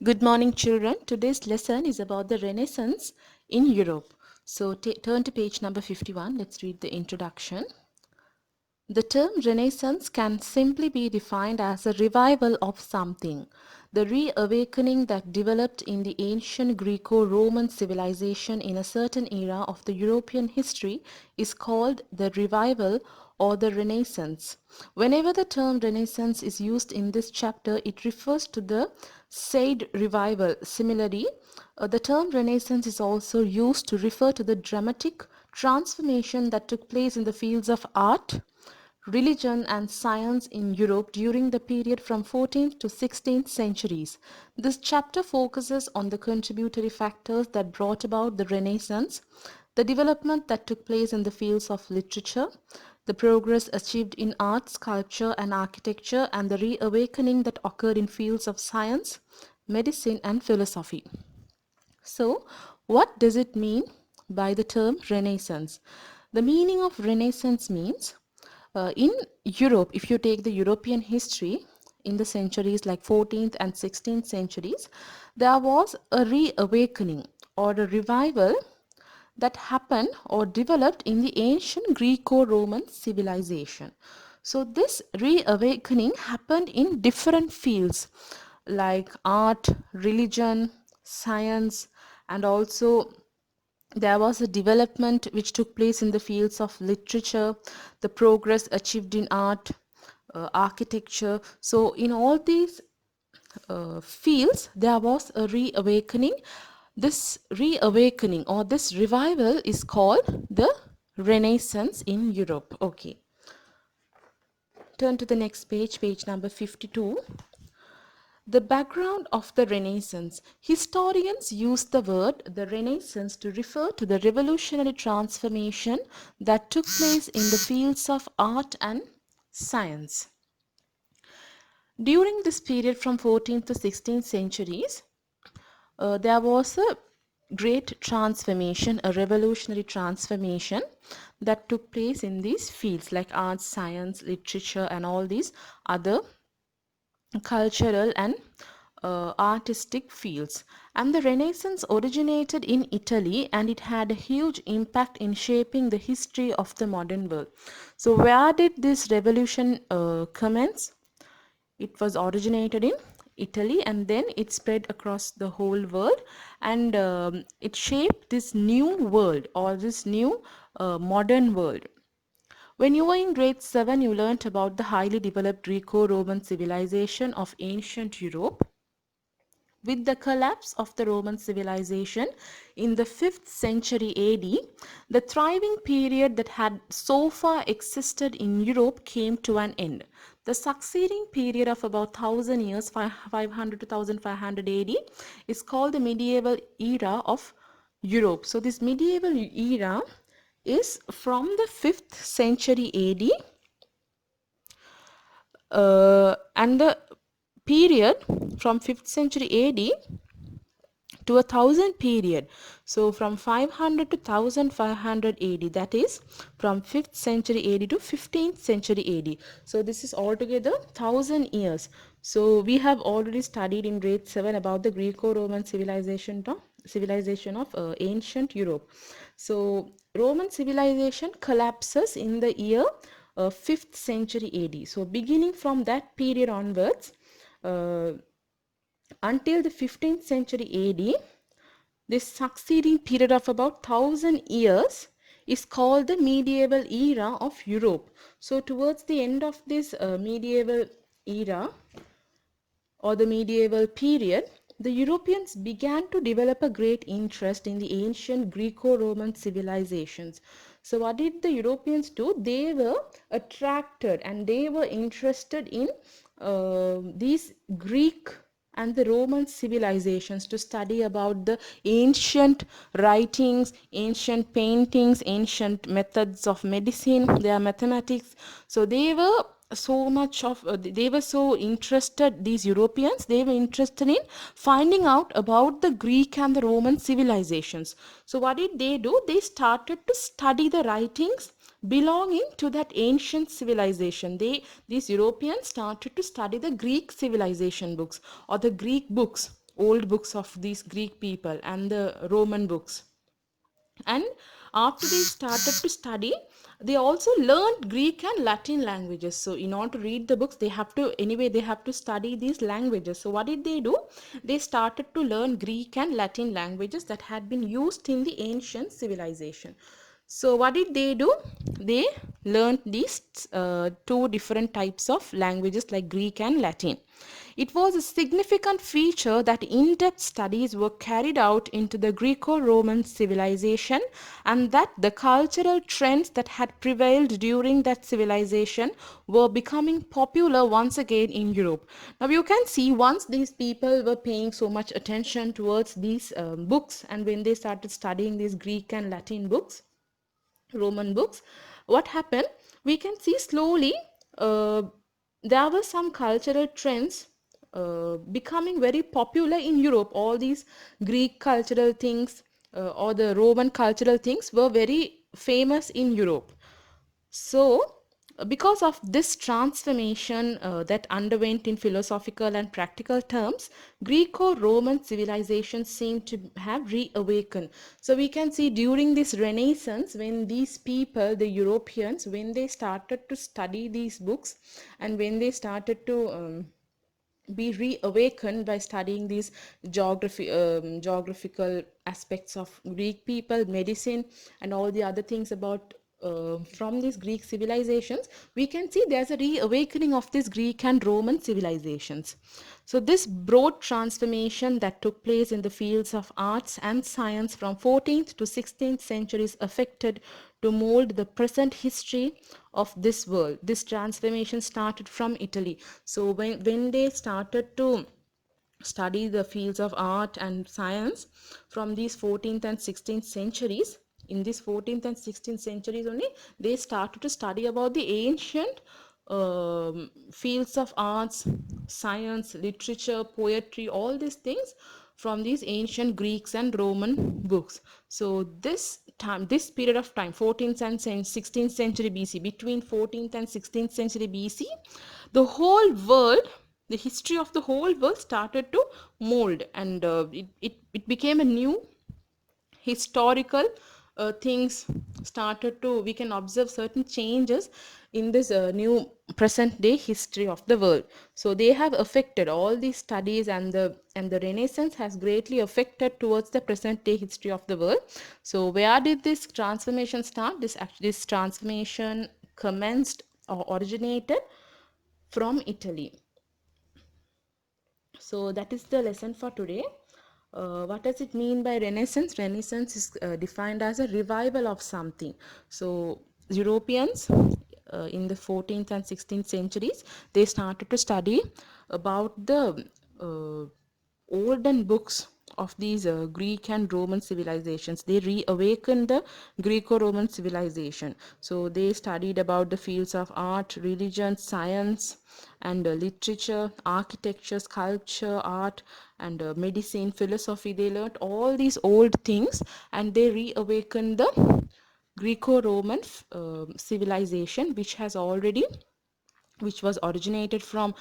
Good morning, children. Today's lesson is about the Renaissance in Europe. So turn to page number 51. Let's read the introduction. The term Renaissance can simply be defined as a revival of something. The reawakening that developed in the ancient Greco-Roman civilization in a certain era of the European history is called the revival or the Renaissance. Whenever the term Renaissance is used in this chapter, it refers to the said revival. Similarly, the term Renaissance is also used to refer to the dramatic transformation that took place in the fields of art, religion and science in Europe during the period from 14th to 16th centuries. This chapter focuses on the contributory factors that brought about the Renaissance, the development that took place in the fields of literature, the progress achieved in art, sculpture and architecture, and the reawakening that occurred in fields of science, medicine and philosophy. So, what does it mean by the term Renaissance? The meaning of Renaissance means in Europe, if you take the European history in the centuries like 14th and 16th centuries, there was a reawakening or a revival that happened or developed in the ancient Greco-Roman civilization. So this reawakening happened in different fields like art, religion, science, and also there was a development which took place in the fields of literature, the progress achieved in art, architecture. So in all these fields, there was a reawakening. This reawakening or this revival is called the Renaissance in Europe. Okay. Turn to the next page, page number 52. The background of the Renaissance. Historians use the word the Renaissance to refer to the revolutionary transformation that took place in the fields of art and science. During this period from 14th to 16th centuries, there was a great transformation, a revolutionary transformation that took place in these fields like arts, science, literature, and all these other cultural and artistic fields. And the Renaissance originated in Italy and it had a huge impact in shaping the history of the modern world. So, where did this revolution commence? It was originated in Italy and then it spread across the whole world and it shaped this new world or this new modern world. When you were in grade 7, you learnt about the highly developed Greco-Roman civilization of ancient Europe. With the collapse of the Roman civilization in the 5th century AD, the thriving period that had so far existed in Europe came to an end. The succeeding period of about 1000 years, 500 to 1500 AD, is called the medieval era of Europe. So, this medieval era is from the 5th century AD and the period from 5th century AD to 1000 period. So from 500 to 1500 AD, that is from 5th century AD to 15th century AD. So this is altogether 1000 years. So we have already studied in grade 7 about the Greco-Roman civilization of ancient Europe. So Roman civilization collapses in the year 5th century AD. So beginning from that period onwards, until the 15th century AD, this succeeding period of about 1000 years is called the medieval era of Europe. So towards the end of this medieval era or the medieval period, the Europeans began to develop a great interest in the ancient Greco-Roman civilizations. So what did the Europeans do? They were attracted and they were interested in these Greek and the Roman civilizations to study about the ancient writings, ancient paintings, ancient methods of medicine, their mathematics. So they were they were so interested, these Europeans, they were interested in finding out about the Greek and the Roman civilizations. So what did they do? They started to study the writings belonging to that ancient civilization. These Europeans started to study the Greek civilization books or the Greek books old books of these Greek people and the Roman books. And after they started to study, they also learned Greek and Latin languages. So in order to read the books, they have to, anyway, they have to study these languages. So what did they do? They started to learn Greek and Latin languages that had been used in the ancient civilization. So what did they do? They learned these two different types of languages like Greek and Latin. It was a significant feature that in-depth studies were carried out into the Greco-Roman civilization, and that the cultural trends that had prevailed during that civilization were becoming popular once again in Europe. Now you can see, once these people were paying so much attention towards these books, and when they started studying these Greek and Latin books, Roman books, what happened? We can see slowly uh, there were some cultural trends becoming very popular in Europe. All these Greek cultural things or the Roman cultural things were very famous in Europe. So, because of this transformation that underwent in philosophical and practical terms, Greco-Roman civilization seemed to have reawakened. So, we can see during this Renaissance, when these people, the Europeans, when they started to study these books and when they started to be reawakened by studying these geographical aspects of Greek people, medicine, and all the other things about from these Greek civilizations, we can see there's a reawakening of these Greek and Roman civilizations. So this broad transformation that took place in the fields of arts and science from 14th to 16th centuries affected to mold the present history of this world. This transformation started from Italy. So when they started to study the fields of art and science from these 14th and 16th centuries, in these 14th and 16th centuries only, they started to study about the ancient fields of arts, science, literature, poetry, all these things from these ancient Greeks and Roman books. So this time, this period of time, 14th and 16th century BC, between 14th and 16th century BC, the whole world, the history of the whole world started to mold, and it became a new historical things started to, we can observe certain changes in this new present day history of the world. So they have affected all these studies, and the Renaissance has greatly affected towards the present day history of the world. So where did this transformation start? This transformation commenced or originated from Italy. So that is the lesson for today. What does it mean by Renaissance? Renaissance is defined as a revival of something. So Europeans in the 14th and 16th centuries, they started to study about the olden books of these Greek and Roman civilizations. They reawakened the Greco-Roman civilization. So they studied about the fields of art, religion, science, and literature, architecture, sculpture, art, and medicine, philosophy. They learned all these old things, and they reawakened the Greco-Roman civilization, which was originated from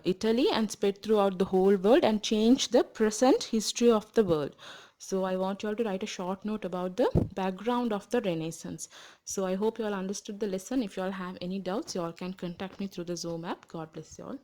Italy and spread throughout the whole world and changed the present history of the world. So I want you all to write a short note about the background of the Renaissance. So I hope you all understood the lesson. If you all have any doubts, you all can contact me through the Zoom app. God bless you all.